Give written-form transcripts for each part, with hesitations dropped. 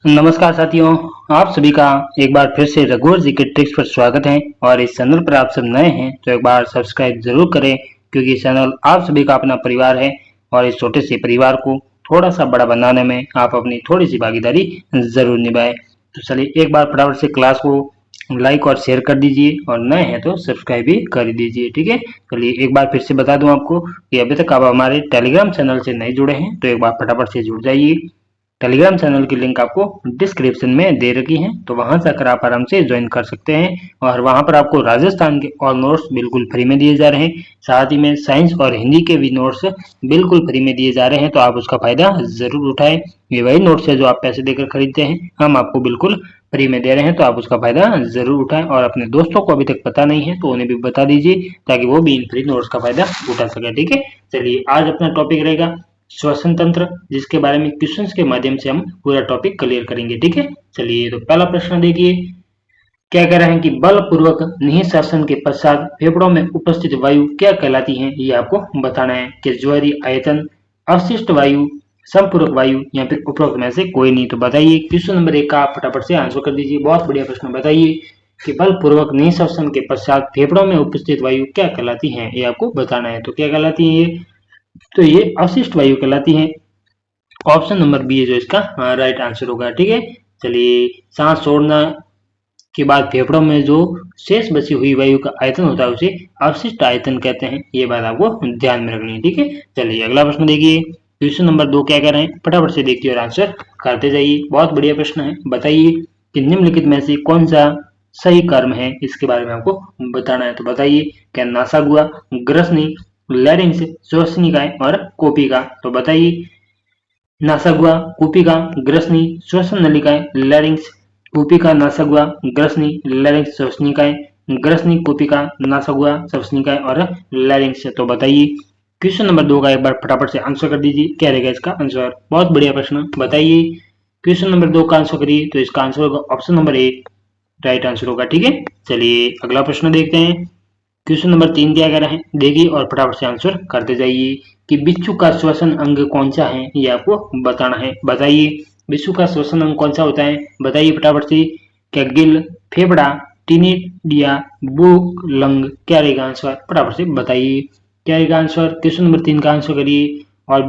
नमस्कार साथियों, आप सभी का एक बार फिर से रघुवर जी के ट्रिक्स पर स्वागत है। और इस चैनल पर आप सब नए हैं तो एक बार सब्सक्राइब जरूर करें, क्योंकि ये चैनल आप सभी का अपना परिवार है और इस छोटे से परिवार को थोड़ा सा बड़ा बनाने में आप अपनी थोड़ी सी भागीदारी जरूर निभाएं। तो चलिए एक बार फटाफट से क्लास को लाइक और शेयर कर दीजिए और नए हैं तो सब्सक्राइब भी कर दीजिए। ठीक है, चलिए एक बार फिर से बता दूं आपको कि अभी तक आप हमारे टेलीग्राम चैनल से नहीं जुड़े हैं तो एक बार फटाफट से जुड़ जाइए। टेलीग्राम चैनल की लिंक आपको डिस्क्रिप्शन में दे रखी है, तो वहां से आकर आप आराम से ज्वाइन कर सकते हैं। और वहां पर आपको राजस्थान के और नोट्स बिल्कुल फ्री में दिए जा रहे हैं, साथ ही में साइंस और हिंदी के भी नोट्स बिल्कुल फ्री में दिए जा रहे हैं, तो आप उसका फायदा जरूर उठाएं। ये वही नोट्स है जो आप पैसे देकर खरीदते हैं, हम आपको बिल्कुल फ्री में दे रहे हैं, तो आप उसका फायदा जरूर उठाएं। और अपने दोस्तों को अभी तक पता नहीं है तो उन्हें भी बता दीजिए, ताकि वो भी इन फ्री नोट्स का फायदा उठा सके। ठीक है, चलिए आज अपना टॉपिक रहेगा श्वसन तंत्र, जिसके बारे में क्वेश्चंस के माध्यम से हम पूरा टॉपिक क्लियर करेंगे। ठीक है, चलिए तो पहला प्रश्न देखिए, क्या कह रहे हैं कि बलपूर्वक निःश्वासन के पश्चात फेफड़ों में उपस्थित वायु क्या कहलाती है। ये आपको बताना है कि ज्वारीय आयतन, अवशिष्ट वायु, संपूरक वायु या फिर उपरोक्त में से कोई नहीं। तो बताइए क्वेश्चन नंबर 1 का आप फटाफट से आंसर कर दीजिए। बहुत बढ़िया प्रश्न, बताइए कि बलपूर्वक निःश्वासन के पश्चात फेफड़ों में उपस्थित वायु क्या कहलाती है, ये आपको बताना है। तो क्या कहलाती है ये, तो ये अवशिष्ट वायु कहलाती है। ऑप्शन नंबर बी है जो इसका राइट आंसर होगा। ठीक है, चलिए सांस छोड़ना के बाद फेफड़ों में जो शेष बची हुई वायु का आयतन होता है उसे अवशिष्ट आयतन कहते हैं। ये बात आपको ध्यान में रखनी है। ठीक है, चलिए अगला प्रश्न देखिए, क्वेश्चन नंबर 2 क्या कह रहे हैं, फटाफट से देखिए और आंसर करते जाइए। बहुत बढ़िया प्रश्न है, बताइए कि निम्नलिखित में से कौन सा सही कर्म है, इसके बारे में आपको बताना है। तो बताइए क्या नासागुआ, ग्रसनी, लैरिंक्स, श्वसनिकाय और कोपिका। तो बताइए नासागुआ, कोपिका, ग्रसनी, श्वसन नलिकाएं, लैरिंक्स, कोपिका, नासागुआ, ग्रसनी, लैरिंक्स, श्वसनिकाएं, ग्रसनी, कोपिका, नासागुआ, श्वसनिकाएं और लैरिंक्स। तो बताइए क्वेश्चन नंबर 2 का एक बार फटाफट से आंसर कर दीजिए, क्या रहेगा इसका आंसर। बहुत बढ़िया प्रश्न, बताइए क्वेश्चन नंबर 2 का आंसर करिए। तो इसका आंसर होगा ऑप्शन नंबर 1 राइट आंसर होगा। ठीक है, चलिए अगला प्रश्न देखते हैं, क्वेश्चन नंबर 3 क्या कह रहे हैं, देखिए और फटाफट से आंसर करते जाइए कि बिच्छू का श्वसन अंग कौन सा है, ये आपको बताना है। बताइए बिच्छू का श्वसन अंग कौन सा होता है, बताइए फटाफट से। क्या गिल, फेफड़ा, टिनिडिया, बुक, लंग, क्या रहेगा आंसर, फटाफट से बताइए क्या रहेगा आंसर। क्वेश्चन नंबर 3 का आंसर करिए। और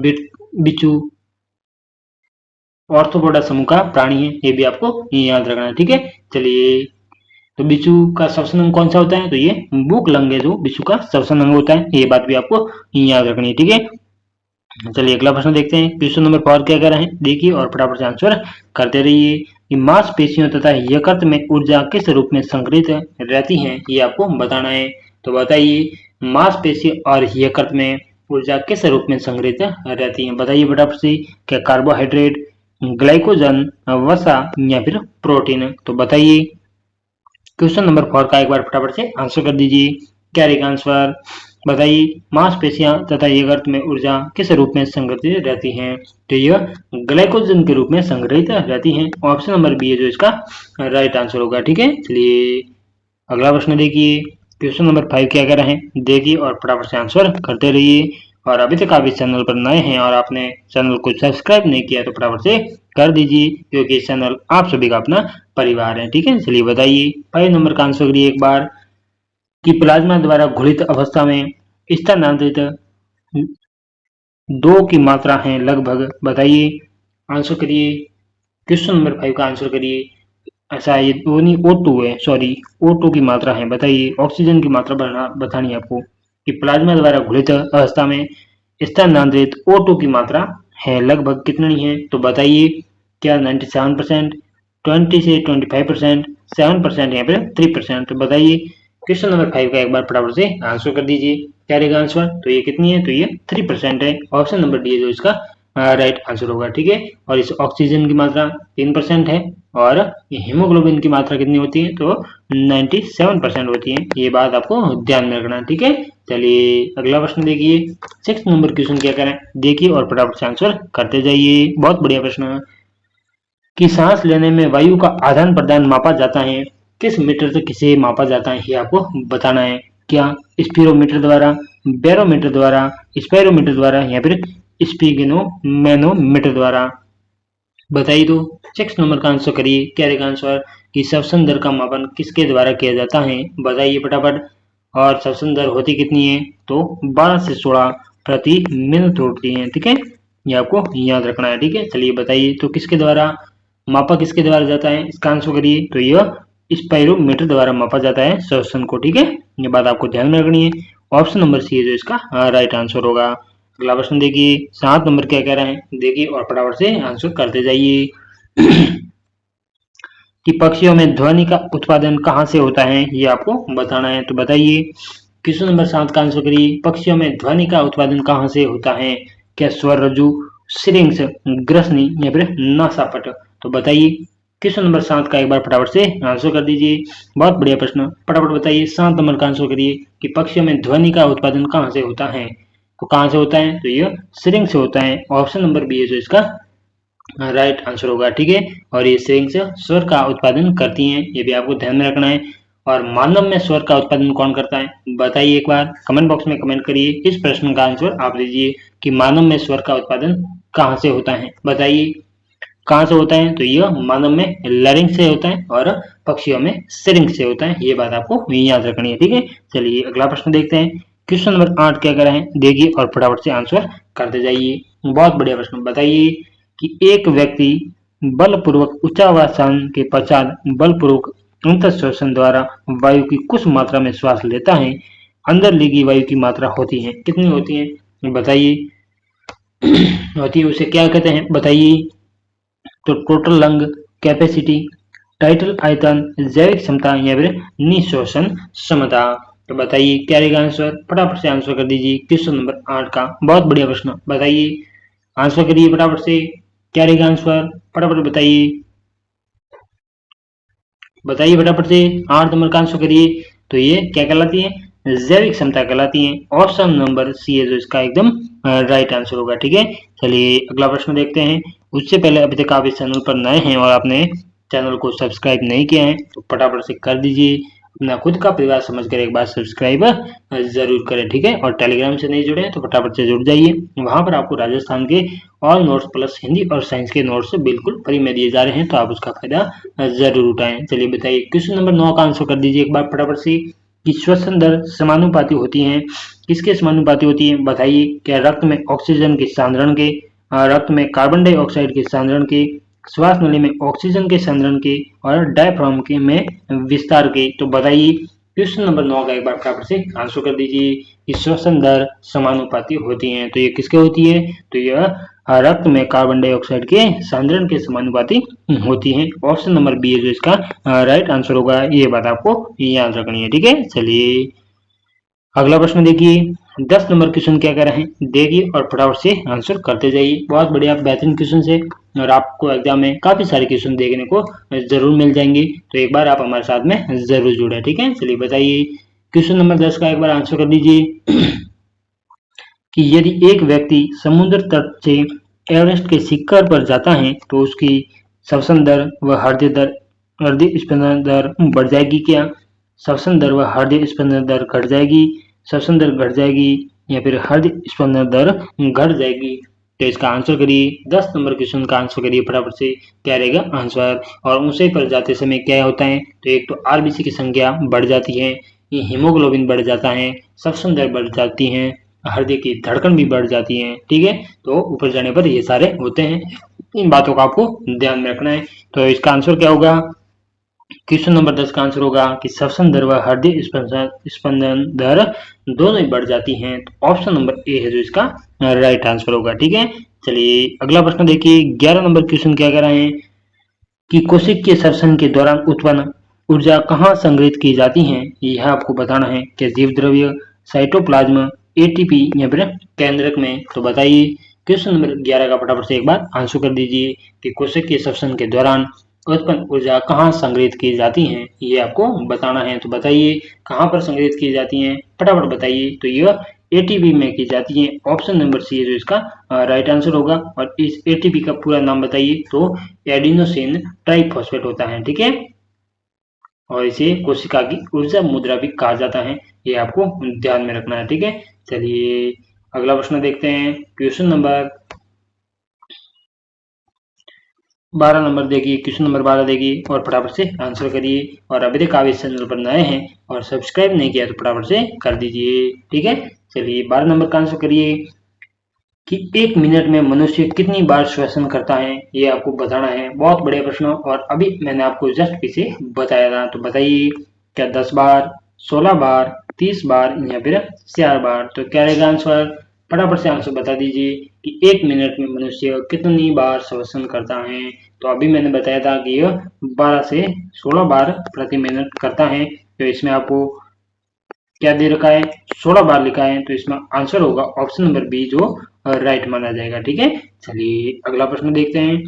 बिच्छू ऑर्थोपोडा समूह का प्राणी है, ये भी आपको याद रखना है। ठीक है, चलिए तो बिच्छू का श्वसन अंग कौन सा होता है, तो ये बुक लंग है जो बिच्छू का श्वसन अंग होता है, ये बात भी आपको याद रखनी है। ठीक है, चलिए अगला प्रश्न देखते हैं, क्वेश्चन नंबर 4 क्या कह रहे हैं, देखिए और फटाफट से आंसर करते रहिए कि मांसपेशियों तथा यकृत में ऊर्जा किस रूप में संग्रहित रहती है, ये आपको बताना है। तो बताइए मांसपेशी और यकृत में ऊर्जा किस रूप में संग्रहित रहती है, बताइए फटाफट से। क्या कार्बोहाइड्रेट, ग्लाइकोजन, वसा या फिर प्रोटीन। तो बताइए क्वेश्चन नंबर 4 का एक बार फटाफट से आंसर कर दीजिए, क्या रहेगा आंसर, बताइए मांसपेशियां तथा यकृत में ऊर्जा किस रूप में संग्रहित रहती हैं, तो यह ग्लाइकोजन के रूप में संग्रहित रहती हैं। ऑप्शन नंबर बी है जो इसका राइट आंसर होगा। ठीक है, चलिए अगला प्रश्न देखिए, क्वेश्चन नंबर 5 क्या कह रहे हैं, देखिए और फटाफट से आंसर करते रहिए। और अभी तक आप इस चैनल पर नए हैं और आपने चैनल को सब्सक्राइब नहीं किया तो फटाफट से कर दीजिए, क्योंकि इस चैनल आप सभी का अपना परिवार है। ठीक है, चलिए बताइए 5 नंबर का आंसर करिए एक बार कि प्लाज्मा द्वारा घुलित अवस्था में स्थानांतरित 2 की मात्रा है लगभग, बताइए आंसर करिए। क्वेश्चन नंबर 5 का आंसर करिए। ऐसा ये वो नहीं, O2 है, सॉरी O2 की मात्रा है, बताइए ऑक्सीजन की मात्रा बतानी है आपको कि प्लाज्मा द्वारा घुलित अवस्था में स्थानांतरित O2 की मात्रा है लगभग कितनी है। तो बताइए क्या 97%, 20 से 25%, 7% या फिर 3%। तो बताइए क्वेश्चन नंबर 5 का एक बार फटाफट से आंसर कर दीजिए, क्या रहेगा आंसर। तो ये कितनी है, तो ये 3% है। ऑप्शन नंबर डी है जो इसका राइट आंसर होगा। ठीक है, और इस ऑक्सीजन की मात्रा 3% है और हीमोग्लोबिन की मात्रा कितनी होती है, तो 97% होती है, ये बात आपको ध्यान में रखना। ठीक है, चलिए अगला प्रश्न देखिए, 6 नंबर क्वेश्चन क्या करें, देखिए और फटाफट से आंसर करते जाइए। बहुत बढ़िया प्रश्न है कि सांस लेने में वायु का आदान प्रदान मापा जाता है, किस मीटर से किसे मापा जाता है, ये आपको बताना है। क्या स्पीरोमीटर द्वारा, बैरोमीटर द्वारा, स्पायरोमीटर द्वारा या फिर स्पिगेनो मैनोमीटर द्वारा, बताइए तो 6 नंबर का आंसर करिए। क्या रहेगा आंसर कि श्वसन दर का मापन किसके द्वारा किया जाता है, बताइए फटाफट। और श्वसन दर होती कितनी है, तो 12 से 16 प्रति मिनट होती है। ठीक है, ये आपको याद रखना है। ठीक है, चलिए बताइए तो किसके द्वारा मापा, किसके द्वारा जाता है, इसका आंसर करिए। तो यह स्पाइरोमीटर द्वारा मापा जाता है श्वसन को। ठीक है, ये बात आपको ध्यान में रखनी है। ऑप्शन नंबर सी है जो इसका राइट आंसर होगा। अगला प्रश्न देखिए, 7 नंबर क्या कह रहे हैं, देखिए और फटाफट से आंसर करते जाइए। कि पक्षियों में ध्वनि का उत्पादन कहाँ से होता है, ये आपको बताना है। तो बताइए, क्वेश्चन नंबर 7 का आंसर करिए। पक्षियों में ध्वनि का उत्पादन कहाँ से होता है, क्या स्वर रज्जु, सिरिंक्स, ग्रसनी या फिर नासापट। तो बताइए क्वेश्चन नंबर 7 का एक बार फटाफट से आंसर कर दीजिए। बहुत बढ़िया प्रश्न, फटाफट बताइए। 7 नंबर का आंसर करिए कि पक्षियों में ध्वनि का उत्पादन कहाँ से होता है, तो कहाँ से होता है, तो ये सिरिंग से होता है। ऑप्शन नंबर बी है जो इसका राइट आंसर होगा। ठीक है, और ये सिरिंग से स्वर का उत्पादन करती हैं, ये भी आपको ध्यान में रखना है। और मानव में स्वर का उत्पादन कौन करता है, बताइए एक बार कमेंट बॉक्स में कमेंट करिए। इस प्रश्न का आंसर आप दीजिए कि मानव में स्वर का उत्पादन कहाँ से होता है, बताइए कहाँ से होता है। तो यह मानव में लैरिंग से होता है और पक्षियों में सिरिंग से होता है, ये बात आपको याद रखनी है। ठीक है, चलिए अगला प्रश्न देखते हैं। क्वेश्चन नंबर 8 क्या कर रहे हैं, देखिए और फटाफट से आंसर करते जाइए। बहुत बढ़िया प्रश्न, बताइए कि एक व्यक्ति बलपूर्वक उच्चावसान के पश्चात बलपूर्वक अंतःश्वसन द्वारा वायु की कुछ मात्रा में श्वास लेता है, अंदर ली गई वायु की मात्रा होती है, कितनी होती है बताइए। होती है उसे क्या कहते हैं, बताइए। तो टोटल लंग कैपेसिटी, टाइटल आयतन, जैविक क्षमता या फिर निःश्वसन क्षमता। तो बताइए क्या रहेगा आंसर, फटाफट से आंसर कर दीजिए क्वेश्चन नंबर 8 का। बहुत बढ़िया प्रश्न, बताइए आंसर करिए फटाफट से। क्या रहेगा आंसर, फटाफट बताइए, बताइए फटाफट से। 8 नंबर का आंसर करिए। तो ये क्या कहलाती है, जैविक क्षमता कहलाती है। ऑप्शन नंबर सी है जो इसका एकदम राइट आंसर होगा। ठीक है, चलिए अगला प्रश्न देखते हैं। उससे पहले अभी तक आप इस चैनल पर नए हैं और आपने चैनल को सब्सक्राइब नहीं किया है तो फटाफट से कर दीजिए। अपना खुद का परिवार समझकर एक बार सब्सक्राइब जरूर करें। ठीक है, और टेलीग्राम से नहीं जुड़े हैं तो फटाफट से जुड़ जाइए। वहां पर आपको राजस्थान के ऑल नोट्स प्लस हिंदी और साइंस के नोट्स बिल्कुल फ्री में दिए जा रहे हैं, तो आप उसका फायदा जरूर उठाएं। चलिए बताइए क्वेश्चन नंबर 9 का आंसर कर दीजिए एक बार फटाफट से। कि श्वसन दर समानुपाती होती है, किसके समानुपाती होती है, बताइए। क्या रक्त में ऑक्सीजन के सांद्रण के, रक्त में कार्बन डाइऑक्साइड के सांद्रण के, श्वास नली में ऑक्सीजन के सांद्रण के और डायफ्राम के में विस्तार के। तो बताइए क्वेश्चन नंबर 9 का एक बार फटाफट से आंसर कर दीजिए कि श्वसन दर समानुपाती होती है, तो ये किसके होती है, तो यह रक्त में कार्बन डाइऑक्साइड के सांद्रण के समानुपाती होती है। ऑप्शन नंबर बी है जो इसका राइट आंसर होगा, ये बात आपको याद रखनी है। ठीक है, चलिए अगला प्रश्न देखिए। 10 नंबर क्वेश्चन क्या कह रहे हैं, देखिए और फटाफट से आंसर करते जाइए। बहुत बढ़िया बेहतरीन क्वेश्चन है और आपको एग्जाम में काफी सारे क्वेश्चन देखने को जरूर मिल जाएंगे, तो एक बार आप हमारे साथ में जरूर जुड़े। ठीक है, चलिए बताइए क्वेश्चन नंबर 10 का एक बार आंसर कर दीजिए। कि यदि एक व्यक्ति समुद्र तट से एवरेस्ट के शिखर पर जाता है तो उसकी श्वसन दर व हृदय स्पंदन दर बढ़ जाएगी क्या, श्वसन दर व हृदय स्पंदन दर घट जाएगी, श्वसन दर घट जाएगी या फिर हृदय स्पंदन दर घट जाएगी। तो इसका आंसर करिए। 10 नंबर क्वेश्चन का आंसर करिए फटाफट से, क्या रहेगा आंसर। और ऊंचाई पर जाते समय क्या होता है, तो एक तो आरबीसी की संख्या बढ़ जाती है, ये हीमोग्लोबिन बढ़ जाता है, श्वसन दर बढ़ जाती है, हृदय की धड़कन भी बढ़ जाती है। ठीक है, तो ऊपर जाने पर ये सारे होते हैं, इन बातों का आपको ध्यान में रखना है। तो इसका आंसर क्या होगा, क्वेश्चन नंबर 10 का आंसर होगा कि श्वसन दर व हृदय स्पंदन दर दोनों ही बढ़ जाती हैं। तो ऑप्शन नंबर ए है जो इसका राइट आंसर होगा। ठीक है, चलिए अगला प्रश्न देखिए। 11 नंबर क्वेश्चन क्या कह रहे हैं कि कोशिक के श्वसन के दौरान उत्पन्न ऊर्जा कहाँ संग्रहित की जाती है, यह आपको बताना है। क्या जीव द्रव्य, साइटोप्लाज्म, एटीपी या फिर केंद्रक में। तो बताइए क्वेश्चन नंबर 11 का फटाफट से एक बार आंसर कर दीजिए कि कोशिक के श्वसन के दौरान उत्पन्न ऊर्जा कहाँ संग्रहित की जाती है, ये आपको बताना है। तो बताइए कहाँ पर संग्रहित की जाती है, फटाफट बताइए। तो यह एटीपी में की जाती है। ऑप्शन नंबर सी है जो इसका राइट आंसर होगा। और इस एटीपी का पूरा नाम बताइए, तो एडिनोसिन ट्राइफॉस्फेट होता है। ठीक है, और इसे कोशिका की ऊर्जा मुद्रा भी कहा जाता है, ये आपको ध्यान में रखना है। ठीक है, चलिए अगला प्रश्न देखते हैं। क्वेश्चन नंबर 12 नंबर देखिए, क्वेश्चन नंबर 12 देखिए और फटाफट से आंसर करिए। और अभी तक आप इस चैनल पर नए हैं और सब्सक्राइब नहीं किया तो फटाफट से कर दीजिए, ठीक है। चलिए 12 नंबर का आंसर करिए कि 1 मिनट में मनुष्य कितनी बार श्वसन करता है, ये आपको बताना है। बहुत बढ़िया प्रश्न, और अभी मैंने आपको जस्ट पीछे बताया था। तो बताइए, क्या 10 बार, 16 बार, 30 बार या फिर 4 बार? तो क्या रहेगा आंसर? फटाफट से आंसर बता दीजिए कि 1 मिनट में मनुष्य कितनी बार श्वसन करता है। तो अभी मैंने बताया था कि यह 12 से 16 बार प्रति मिनट करता है। तो इसमें आपको क्या दे रखा है? 16 बार लिखा है। तो इसमें आंसर होगा ऑप्शन नंबर बी, जो राइट माना जाएगा, ठीक है। चलिए अगला प्रश्न देखते हैं।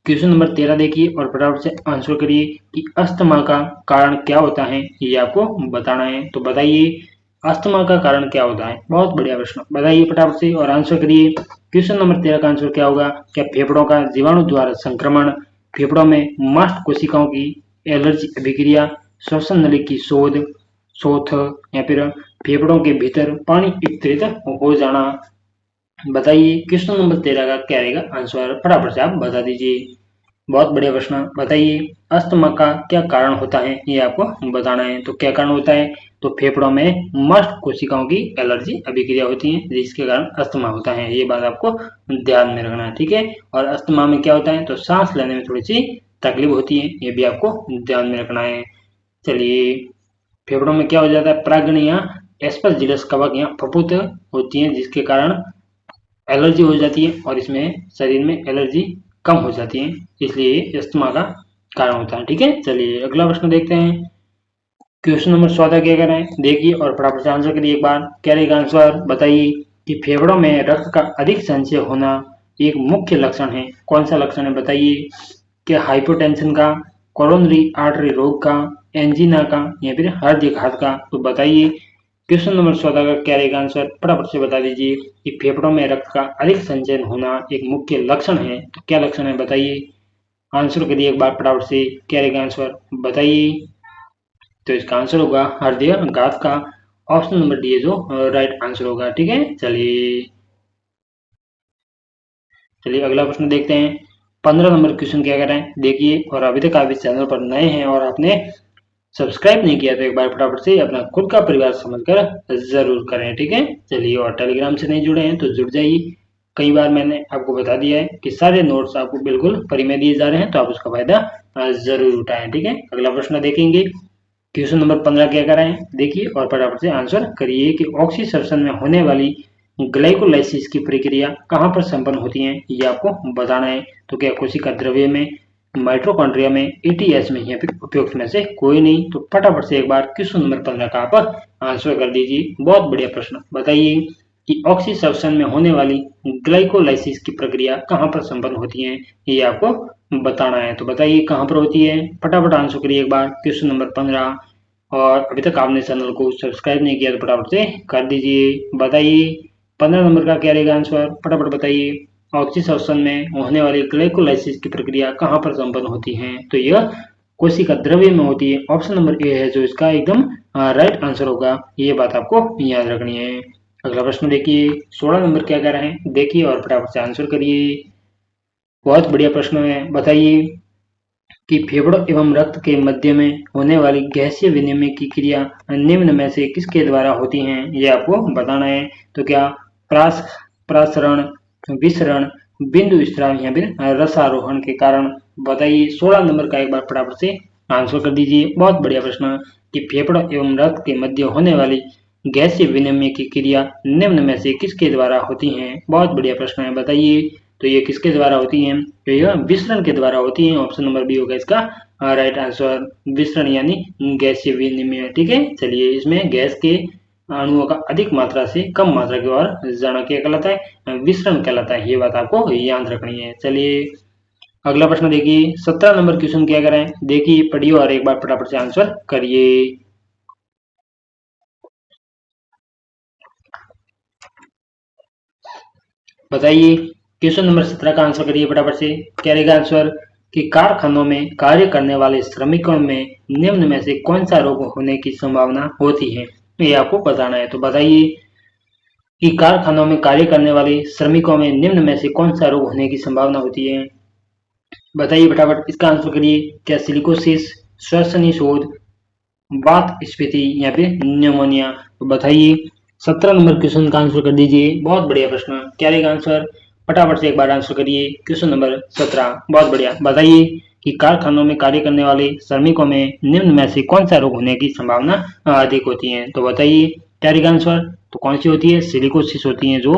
क्वेश्चन नंबर 13 देखिए और फटाफट से आंसर करिए कि अस्थमा का कारण क्या होता है, ये आपको बताना है। तो बताइए, अस्थमा का कारण क्या होता है? बहुत बढ़िया प्रश्न, बताइए फटाफट से और आंसर करिए। क्वेश्चन नंबर 13 का आंसर क्या होगा? क्या फेफड़ों का जीवाणु द्वारा संक्रमण, फेफड़ों में मस्ट कोशिकाओं की एलर्जी अभिक्रिया, श्वसन नली की शोथ या फिर फेफड़ों के भीतर पानी एकत्रित हो जाना? बताइए क्वेश्चन नंबर 13 का क्या रहेगा आंसर? फटाफट से आप बता दीजिए। बहुत बढ़िया प्रश्न, बताइए अस्थमा का क्या कारण होता है, ये आपको बताना है। तो क्या कारण होता है? तो फेफड़ों में मस्ट कोशिकाओं की एलर्जी अभिक्रिया होती है, जिसके कारण अस्थमा होता है। ये बात आपको ध्यान में रखना है, ठीक है। और अस्थमा में क्या होता है? तो सांस लेने में थोड़ी सी तकलीफ होती है, ये भी आपको ध्यान में रखना है। चलिए, फेफड़ों में क्या हो जाता है? परागण या एस्परजिलस कवक या फफूंद होती है, जिसके कारण एलर्जी हो जाती है और इसमें शरीर में एलर्जी कम हो जाती है, इसलिए ये अस्थमा का कारण होता है, ठीक है। चलिए अगला प्रश्न देखते हैं। क्वेश्चन नंबर 14 क्या कह रहे हैं देखिए और फटाफट से आंसर करिए एक बार। क्या रहेगा आंसर? बताइए कि फेफड़ों में रक्त का अधिक संचय होना एक मुख्य लक्षण है। कौन सा लक्षण है बताइए? क्या हाइपोटेंशन का, कोरोनरी आर्टरी रोग का, एंजीना का या फिर हृदय घात का? तो बताइए क्वेश्चन नंबर 14 का क्या रहेगा आंसर? फटाफट से बता दीजिए कि फेफड़ों में रक्त का अधिक संचयन होना एक मुख्य लक्षण है। तो क्या लक्षण है बताइए, आंसर करिए एक बार फटाफट से। क्या रहेगा आंसर बताइए? तो इसका आंसर होगा हृदय घात का, ऑप्शन नंबर डी है जो राइट आंसर होगा, ठीक है। चलिए चलिए अगला प्रश्न देखते हैं। 15 नंबर क्वेश्चन क्या कह रहे हैं देखिए, और अभी तक आप इस चैनल पर नए हैं और आपने सब्सक्राइब नहीं किया तो एक बार फटाफट से अपना खुद का परिवार समझकर जरूर करें, ठीक है। चलिए, और टेलीग्राम से नहीं जुड़े हैं तो जुड़ जाइए। कई बार मैंने आपको बता दिया है कि सारे नोट्स आपको बिल्कुल फ्री में दिए जा रहे हैं, तो आप उसका फायदा जरूर उठाएं, ठीक है। अगला प्रश्न देखेंगे। क्वेश्चन नंबर 15 क्या कर रहे हैं देखिए और फटाफट से आंसर करिए कि ऑक्सीसर्शन में होने वाली ग्लाइकोलाइसिस की प्रक्रिया कहाँ पर संपन्न होती है, ये आपको बताना है। तो क्या कोशिका द्रव्य में, माइटोकॉन्ड्रिया में, एटीएच में या फिर उपयुक्त में से कोई नहीं? तो फटाफट से एक बार क्वेश्चन नंबर 15 का आप आंसर कर दीजिए। बहुत बढ़िया प्रश्न, बताइए कि ऑक्सीसर्शन में होने वाली ग्लाइकोलाइसिस की प्रक्रिया कहाँ पर संपन्न होती है, ये आपको बताना है। तो बताइए कहाँ पर होती है? फटाफट आंसर करिए एक बार क्वेश्चन नंबर 15। और अभी तक आपने चैनल को सब्सक्राइब नहीं किया तो फटाफट से कर दीजिए। बताइए 15 नंबर का क्या रहेगा आंसर? फटाफट बताइए। ऑक्सीसर्शन में होने वाली ग्लाइकोलाइसिस की प्रक्रिया कहाँ पर संपन्न होती है? तो यह कोशिका द्रव्य में होती है, ऑप्शन नंबर ए है जो इसका एकदम राइट आंसर होगा। ये बात आपको याद रखनी है। अगला प्रश्न देखिए, 16 नंबर क्या कह रहे हैं देखिए और फटाफट से आंसर करिए। बहुत बढ़िया प्रश्न है, बताइए कि फेफड़ों एवं रक्त के मध्य में होने वाली गैसीय विनिमय की क्रिया निम्न में से किसके द्वारा होती है, ये आपको बताना है। तो क्या प्रास प्रसरण, विसरण, बिंदु स्राव या फिर रसारोहण के कारण? बताइए 16 नंबर का एक बार फटाफट से आंसर कर दीजिए। बहुत बढ़िया प्रश्न कि फेफड़ों एवं रक्त के मध्य होने वाली गैसीय विनिमय की क्रिया निम्न में से किसके द्वारा होती है? बहुत बढ़िया प्रश्न है, बताइए तो ये किसके द्वारा होती है? तो यह विसरण के द्वारा होती है, ऑप्शन नंबर बी होगा इसका राइट आंसर। विसरण यानी गैसीय विनिमय, ठीक है। चलिए, इसमें गैस के अणुओं का अधिक मात्रा से कम मात्रा की ओर जाना क्या कहलाता है? विसरण कहलाता है, ये बात आपको याद रखनी है। चलिए अगला प्रश्न देखिए, 17 नंबर क्वेश्चन क्या करें देखिए, पढ़िए और एक बार फटाफट से आंसर करिए। बताइए क्वेश्चन नंबर 17 का आंसर करिए फटाफट से। क्या रहेगा आंसर? कि कारखानों में कार्य करने वाले श्रमिकों में निम्न में से कौन सा रोग होने की संभावना होती है, ये आपको बताना है। तो बताइए कि कारखानों में कार्य करने वाले श्रमिकों में निम्न में से कौन सा रोग होने की संभावना होती है? बताइए फटाफट, इसका आंसर करिए। क्या सिलिकोसिस, श्वसनी शोध, वात स्फीति या फिर न्यूमोनिया? तो बताइए। 17 नंबर क्वेश्चन का आंसर कर दीजिए। बहुत बढ़िया प्रश्न, क्या रहेगा आंसर? फटाफट से एक बार आंसर करिए। क्वेश्चन नंबर 17, बहुत बढ़िया। बताइए कि कारखानों में कार्य करने वाले श्रमिकों में निम्न में से कौन सा रोग होने की संभावना अधिक होती है? तो बताइए क्या रहेगा आंसर? तो कौन सी होती है? सिलिकोसिस होती है, जो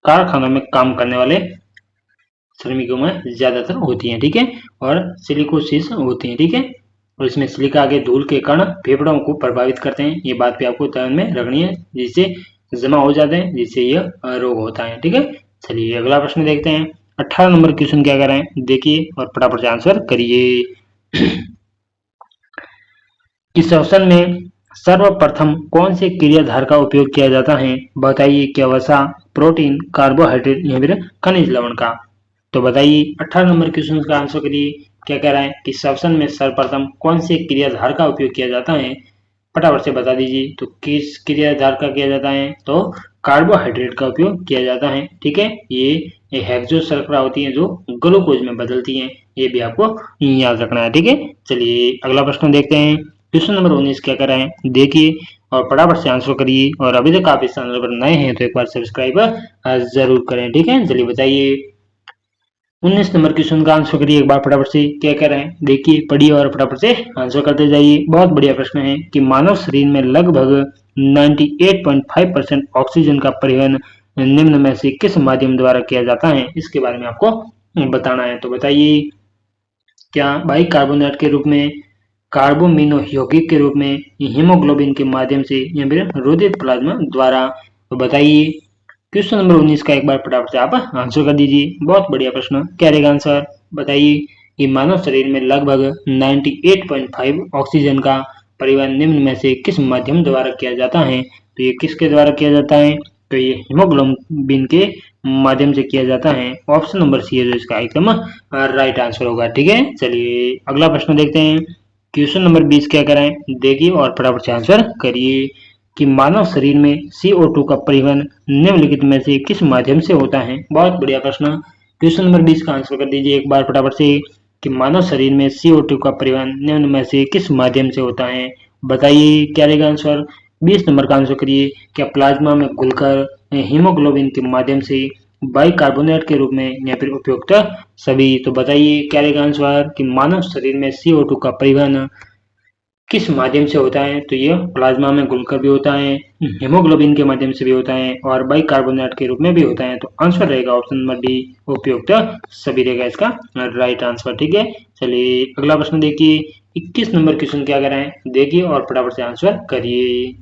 कारखानों में काम करने वाले श्रमिकों में ज्यादातर होती हैं, ठीक है। और सिलिकोसिस होती है, ठीक है। और इसमें सिलिका के धूल के कण फेफड़ों को प्रभावित करते हैं, ये बात भी आपको ध्यान में रखनी है, जिससे जमा हो जाते हैं, जिससे यह रोग होता है, ठीक है। चलिए अगला प्रश्न देखते हैं। 18 नंबर क्वेश्चन क्या कर रहे हैं देखिए और फटाफट से आंसर करिए। कि श्वसन में सर्वप्रथम कौन से क्रियाधार का उपयोग किया जाता है? बताइए। क्या वसा, प्रोटीन, कार्बोहाइड्रेट या फिर खनिज लवण का? तो बताइए 18 नंबर क्वेश्चन का आंसर करिए। क्या कह रहा है कि श्वसन में सर्वप्रथम कौन से क्रियाधार का उपयोग किया जाता है? फटाफट से बता दीजिए। तो किस क्रियाधार का किया जाता है? तो कार्बोहाइड्रेट का उपयोग किया जाता है, ठीक है। ये हेक्सो शर्करा होती है जो ग्लूकोज में बदलती हैं, ये भी आपको याद रखना है, ठीक है। चलिए अगला प्रश्न देखते हैं। क्वेश्चन नंबर 19 क्या कर रहे हैं देखिए और फटाफट से आंसर करिए। और अभी तक आप इस चैनल पर नए हैं तो एक बार सब्सक्राइब जरूर करें, ठीक है। चलिए बताइए 19 नंबर क्वेश्चन का आंसर करिए एक बार फटाफट से। क्या कह रहे हैं देखिए, पढ़िए और फटाफट से आंसर करते जाइए। बहुत बढ़िया प्रश्न है कि मानव शरीर में लगभग 98.5% ऑक्सीजन का परिवहन निम्न में से किस माध्यम द्वारा किया जाता है? इसके बारे में आपको बताना है। तो बताइए। क्या बाइकार्बोनेट के रूप में, कार्बोमिनो यौगिक के रूप में, हीमोग्लोबिन के माध्यम से या फिर रोधित प्लाज्मा द्वारा? तो बताइए। क्वेश्चन नंबर 19 का एक बार फटाफट से आप आंसर कर दीजिए। बहुत बढ़िया प्रश्न, क्या रहेगा आंसर? बताइए कि मानव शरीर में लगभग 98.5 ऑक्सीजन का परिवहन निम्न में से किस माध्यम द्वारा किया जाता है? तो ये किसके द्वारा किया जाता है? तो ये हीमोग्लोबिन के माध्यम से किया जाता है। ऑप्शन नंबर सी है जो इसका एकदम राइट आंसर होगा, ठीक है। चलिए अगला प्रश्न देखते हैं। क्वेश्चन नंबर 20 क्या कराएं देखिए और फटाफट से आंसर करिए। कि मानव शरीर में CO2 का परिवहन निम्नलिखित में से किस माध्यम से होता है? बहुत बढ़िया प्रश्न। क्वेश्चन नंबर 20 का आंसर कर दीजिए एक बार फटाफट से। कि मानव शरीर में CO2 का परिवहन निम्न में से किस माध्यम से होता है? बताइए क्या रहेगा आंसर? 20 नंबर का आंसर करिए। क्या प्लाज्मा में घुलकर, हीमोग्लोबिन के माध्यम से, बाइकार्बोनेट के रूप में या फिर उपयुक्त सभी? तो बताइए क्या रहेगा आंसर? कि मानव शरीर में CO2 का परिवहन किस माध्यम से होता है? तो ये प्लाज्मा में घुलकर भी होता है, हीमोग्लोबिन के माध्यम से भी होता है और बाइकार्बोनेट के रूप में भी होता है। तो आंसर रहेगा ऑप्शन नंबर डी, उपयुक्त सभी रहेगा इसका राइट आंसर, ठीक है। चलिए अगला प्रश्न देखिए। 21 नंबर क्वेश्चन क्या कर रहे हैं देखिए और फटाफट से आंसर करिए।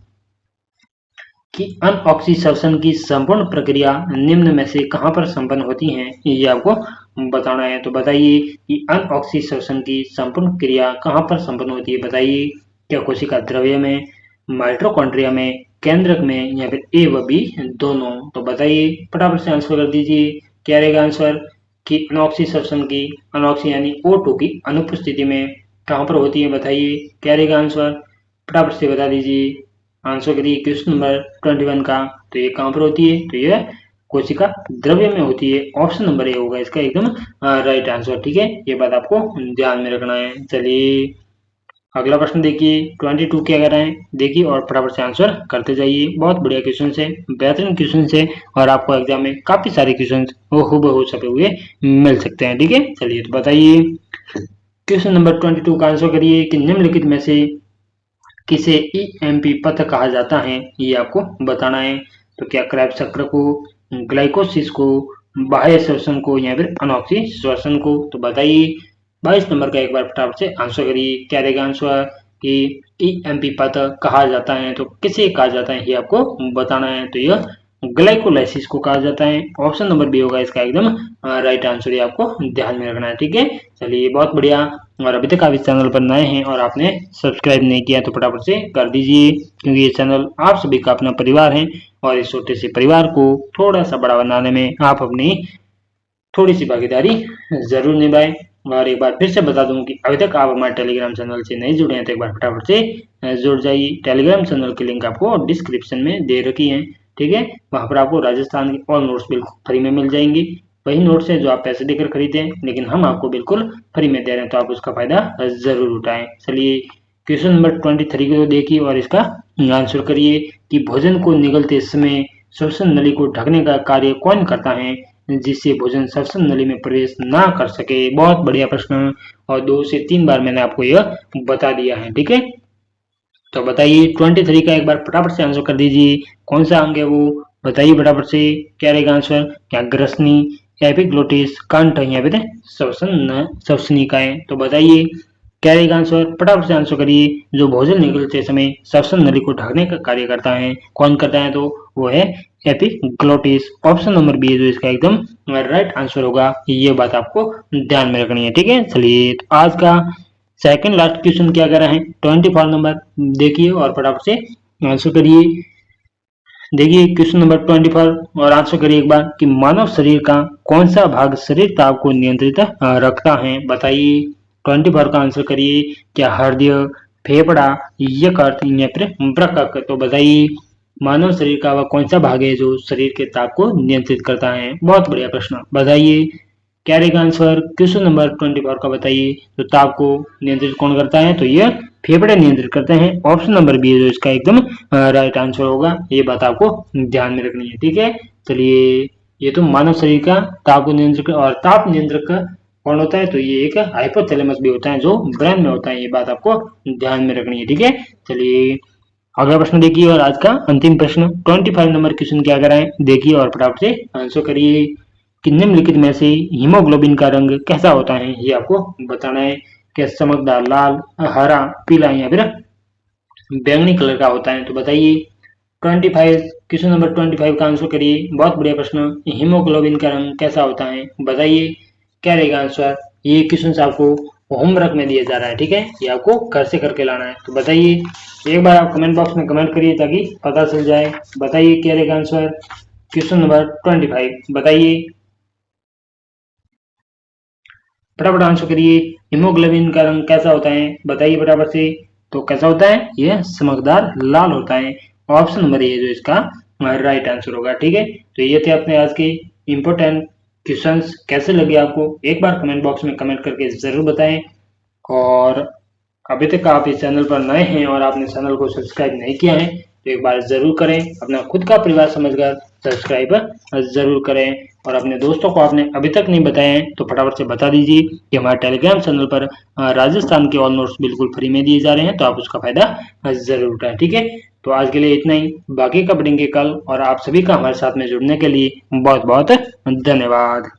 कि अनऑक्सीकरण की संपूर्ण प्रक्रिया निम्न में से कहाँ पर संपन्न होती है? ये आपको बताना है। तो बताइए कि अनऑक्सीकरण की संपूर्ण क्रिया कहाँ पर संपन्न होती है? बताइए। क्या कोशिका द्रव्य में, माइटोकॉन्ड्रिया में, केंद्रक में या फिर ए व बी दोनों? तो बताइए फटाफट से आंसर कर दीजिए। क्या रहेगा आंसर? कि अनऑक्सीकरण की, अनऑक्सी यानी O2 की अनुपस्थिति में कहाँ पर होती है? बताइए क्या रहेगा आंसर? फटाफट से बता दीजिए। आंसर करिए क्वेश्चन नंबर 21 का। तो ये कहाँ पर होती है? तो ये कोशिका द्रव्य में होती है। ऑप्शन नंबर ए होगा इसका एकदम राइट आंसर, ठीक है। ये बात आपको ध्यान में रखना है। चलिए अगला प्रश्न देखिए। 22 क्या कर रहे हैं देखिए और फटाफट से आंसर करते जाइए। बहुत बढ़िया क्वेश्चन है, बेहतरीन क्वेश्चन है और आपको एग्जाम में काफी सारे क्वेश्चन हूबहू छपे हुए मिल सकते हैं, ठीक है। चलिए तो बताइए क्वेश्चन नंबर 22 का आंसर करिए कि निम्नलिखित में से किसे ईएमपी पथ कहा जाता है? ये आपको बताना है। तो क्या क्रैब चक्र को, ग्लाइकोसिस को, बाह्य श्वसन को या फिर अनॉक्सी श्वसन को? तो बताइए। 22 नंबर का एक बार फटाफट से आंसर करिए। क्या रहेगा आंसर? कि ईएमपी पथ कहा जाता है तो किसे कहा जाता है ये आपको बताना है। तो यह ग्लाइकोलाइसिस को कहा जाता है। ऑप्शन नंबर बी होगा इसका एकदम राइट आंसर, ये आपको ध्यान में रखना है, ठीक है। चलिए बहुत बढ़िया। और अभी तक आप इस चैनल पर नए हैं और आपने सब्सक्राइब नहीं किया तो फटाफट से कर दीजिए, क्योंकि ये चैनल आप सभी का अपना परिवार है और इस छोटे से परिवार को थोड़ा सा बड़ा बनाने में आप अपनी थोड़ी सी भागीदारी जरूर निभाएं। और एक बार फिर से बता दूं कि अभी तक आप हमारे टेलीग्राम चैनल से नहीं जुड़े हैं तो एक बार फटाफट से जुड़ जाइए। टेलीग्राम चैनल की लिंक आपको डिस्क्रिप्शन में दे रखी है, ठीक है। वहां पर आपको राजस्थान के ऑल नोट्स बिल्कुल फ्री में मिल जाएंगी। वही नोट्स है जो आप पैसे देकर खरीदते हैं, लेकिन हम आपको बिल्कुल फ्री में दे रहे हैं, तो आप उसका फायदा जरूर उठाएं। चलिए क्वेश्चन नंबर 23 को देखिए और इसका आंसर करिए कि भोजन को निगलते समय श्वसन नली को ढकने का कार्य कौन करता है जिससे भोजन श्वसन नली में प्रवेश ना कर सके। बहुत बढ़िया प्रश्न, और 2 से 3 बार मैंने आपको यह बता दिया है, ठीक है। तो बताइए 23 का एक बार फटाफट से आंसर कर दीजिए, कौन सा अंग है वो, बताइए फटाफट से। क्या रहेगा आंसर, क्या ग्रसनी, एपिग्लोटिस, कंठ या फिर श्वसनिकाएं। तो बताइए क्या रहेगा आंसर, फटाफट से आंसर करिए। जो भोजन निगलते समय श्वसन नली को ढकने का कार्य करता है, कौन करता है, तो वो है एपिग्लोटिस। ऑप्शन नंबर बी है जो इसका एकदम राइट आंसर होगा, ये बात आपको ध्यान में रखनी है, ठीक है। चलिए तो आज का सेकंड लास्ट क्वेश्चन क्या कर रहे हैं, 24 नंबर देखिए और फटाफट से आंसर करिए। देखिए क्वेश्चन नंबर 24 और आंसर करिए एक बार कि मानव शरीर का कौन सा भाग शरीर ताप को नियंत्रित रखता है। बताइए 24 का आंसर करिए, क्या हृदय, फेफड़ा, यकृत या फिर वृक्क। तो बताइए मानव शरीर का वह कौन सा भाग है जो शरीर के ताप को नियंत्रित करता है। बहुत बढ़िया प्रश्न, बताइए क्या रहेगा आंसर। क्वेश्चन नंबर 24 का बताइए तो ताप को नियंत्रित कौन करता है, तो ये फेफड़े नियंत्रित करते हैं। ऑप्शन नंबर बी है जो इसका एकदम राइट आंसर होगा, ये बात आपको ध्यान में रखनी है, ठीक है। चलिए ये तो मानव शरीर का ताप को नियंत्रित और ताप नियंत्रक कौन होता है, तो ये एक हाइपोथैलेमस भी होता है जो ब्रेन में होता है, ये बात आपको ध्यान में रखनी है, ठीक है। चलिए अगला प्रश्न देखिए और आज का अंतिम प्रश्न 25 नंबर क्वेश्चन क्या कराएं देखिए और फटाफट से आंसर करिए कि निम्नलिखित में से हीमोग्लोबिन का रंग कैसा होता है, ये आपको बताना है। क्या चमकदार लाल, हरा, पीला या फिर बैंगनी कलर का होता है। तो बताइए 25 क्वेश्चन नंबर 25 का आंसर करिए। बहुत बढ़िया प्रश्न, हीमोग्लोबिन का रंग कैसा होता है, बताइए क्या रहेगा आंसर। ये क्वेश्चन आपको होमवर्क में दिया जा रहा है, ठीक है, ये आपको घर से करके लाना है। तो बताइए एक बार आप कमेंट बॉक्स में कमेंट करिए ताकि पता चल जाए। बताइए क्या रहेगा आंसर क्वेश्चन नंबर 25, बताइए फटाफट आंसर करिए। हीमोग्लोबिन का रंग कैसा होता है, बताइए फटाफट से। तो कैसा होता है, यह चमकदार लाल होता है। ऑप्शन नंबर ए जो इसका राइट आंसर होगा, ठीक है। तो ये थे अपने आज के इंपॉर्टेंट क्वेश्चंस, कैसे लगे आपको एक बार कमेंट बॉक्स में कमेंट करके जरूर बताएं। और अभी तक आप इस चैनल पर नए हैं और आपने चैनल को सब्सक्राइब नहीं किया है तो एक बार जरूर करें, अपना खुद का परिवार समझकर सब्सक्राइब जरूर करें। और अपने दोस्तों को आपने अभी तक नहीं बताया है तो फटाफट से बता दीजिए कि हमारे टेलीग्राम चैनल पर राजस्थान के ऑल नोट्स बिल्कुल फ्री में दिए जा रहे हैं, तो आप उसका फायदा जरूर उठाएं, ठीक है। तो आज के लिए इतना ही, बाकी का पढ़ेंगे कल। और आप सभी का हमारे साथ में जुड़ने के लिए बहुत बहुत धन्यवाद।